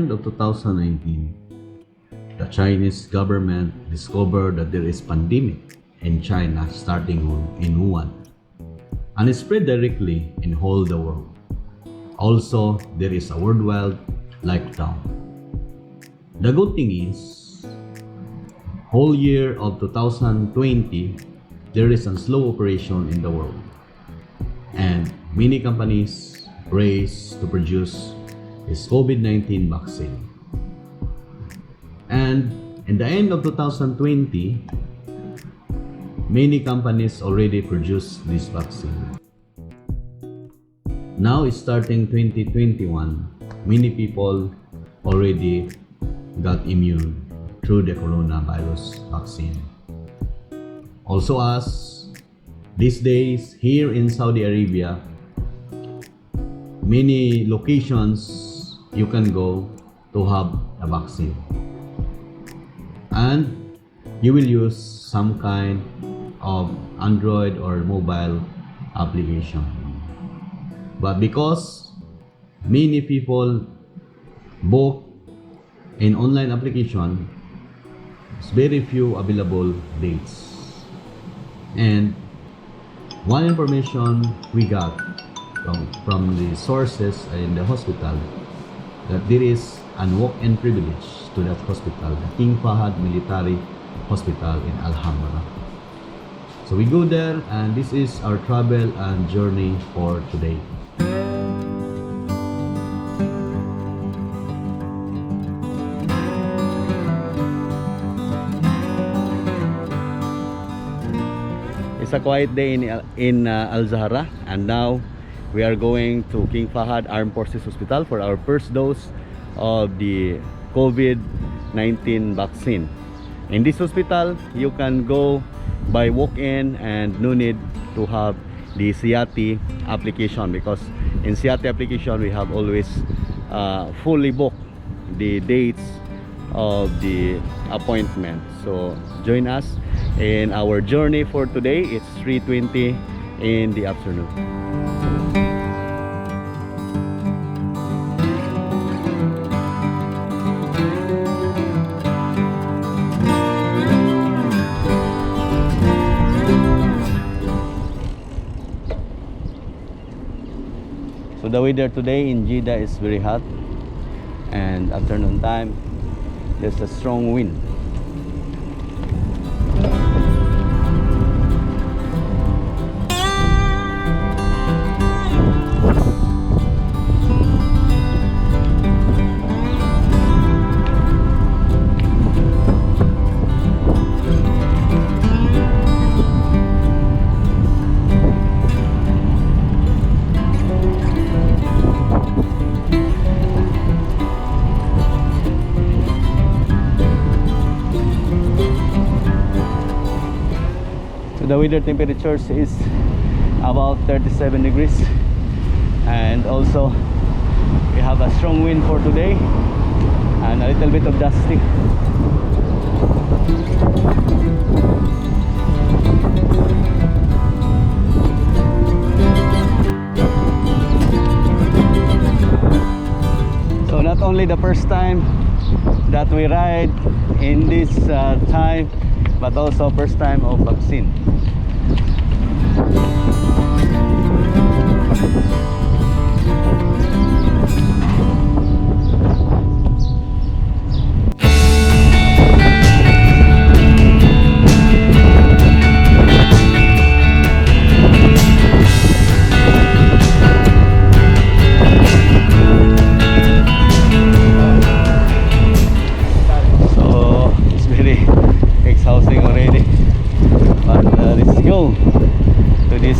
end of 2019, the Chinese government discovered that there is pandemic in China starting in Wuhan and it spread directly in whole the world. Also, there is a worldwide lockdown. The good thing is, whole year of 2020, there is a slow operation in the world and many companies race to produce this COVID-19 vaccine. And in the end of 2020, many companies already produce this vaccine. Now starting 2021, many people already got immune through the coronavirus vaccine. Also us, these days here in Saudi Arabia, many locations you can go to have a vaccine. And you will use some kind of Android or mobile application. But because many people book in online application, it's very few available dates. And one information we got from the sources in the hospital that there is an walk-in privilege to that hospital, the King Fahad Military Hospital in Al-Hamra. So we go there and this is our travel and journey for today. It's a quiet day in Al-Zahra, and now we are going to King Fahad Armed Forces Hospital for our first dose of the COVID-19 vaccine. In this hospital, you can go by walk-in and no need to have the sehaty application, because in sehaty application we have always fully booked the dates of the appointment. So join us in our journey for today. It's 3:20 in the afternoon. So the weather today in Jeddah is very hot, and afternoon time there's a strong wind. The weather temperatures is about 37 degrees, and also we have a strong wind for today and a little bit of dusty. So not only the first time that we ride in this time, but also first time of vaccine.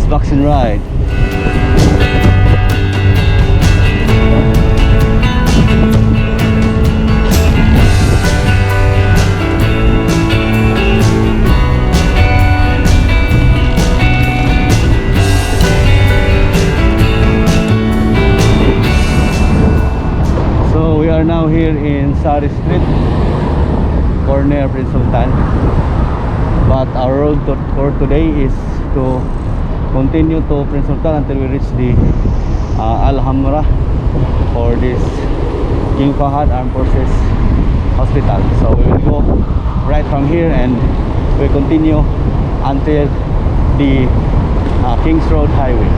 Vaccine ride. So we are now here in Sari Street, corner Prince Sultan, but our road for today is to continue to Prince Sultan until we reach the Al-Hamra for this King Fahad Armed Forces Hospital. So we will go right from here and we continue until the Kings Road Highway.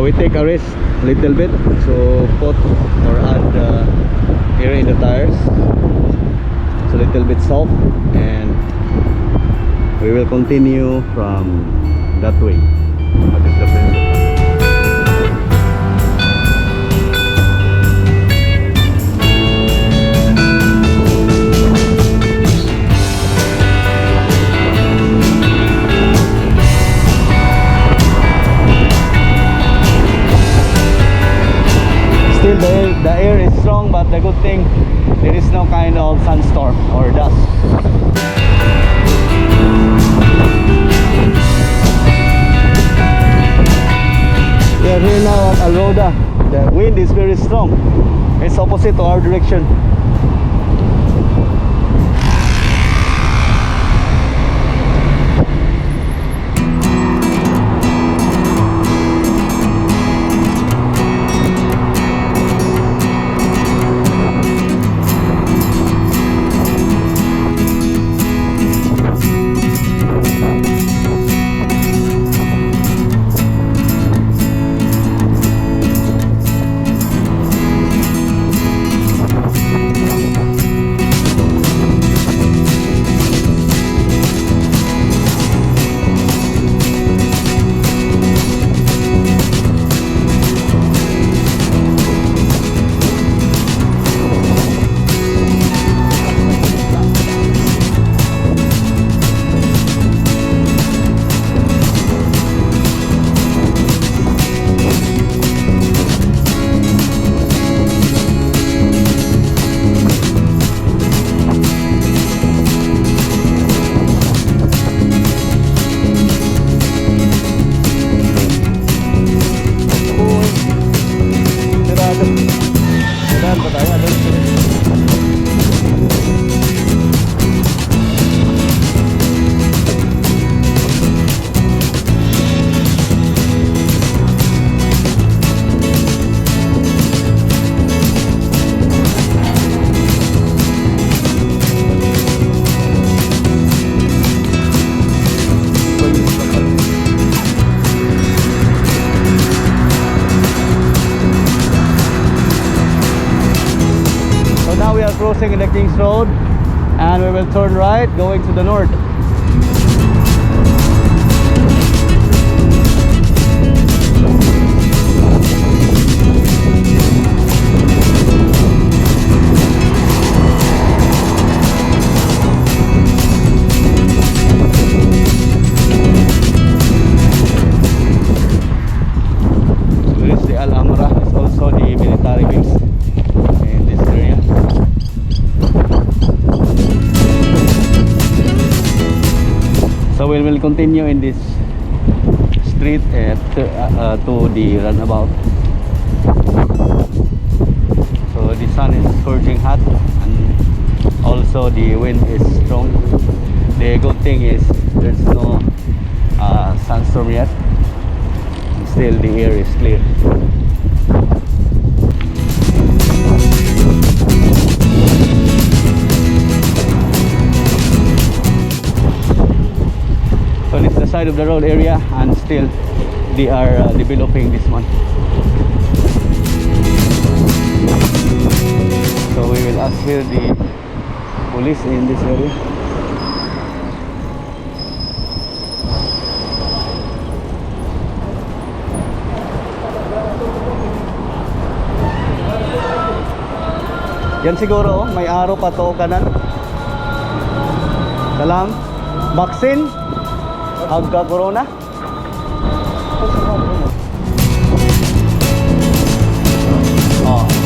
We take a rest a little bit, so put or add air in the tires. It's a little bit soft, and we will continue from that way. What is the place? Still the air is strong, but the good thing, there is no kind of sandstorm or dust. We are here now at Alroda. The wind is very strong. It's opposite to our direction. Crossing in the Kings Road, and we will turn right going to the north. There is the Al Amra, it's also the military base in this area. So we will continue in this street to the runabout. So the sun is scorching hot, and also the wind is strong. The good thing is there's no sandstorm yet, and still the air is clear. So this is the side of the road area, and still they are developing this one. So we will ask here the police in this area. Yan siguro, may araw pa to kanan. Dalam vaksin agka corona. Oh.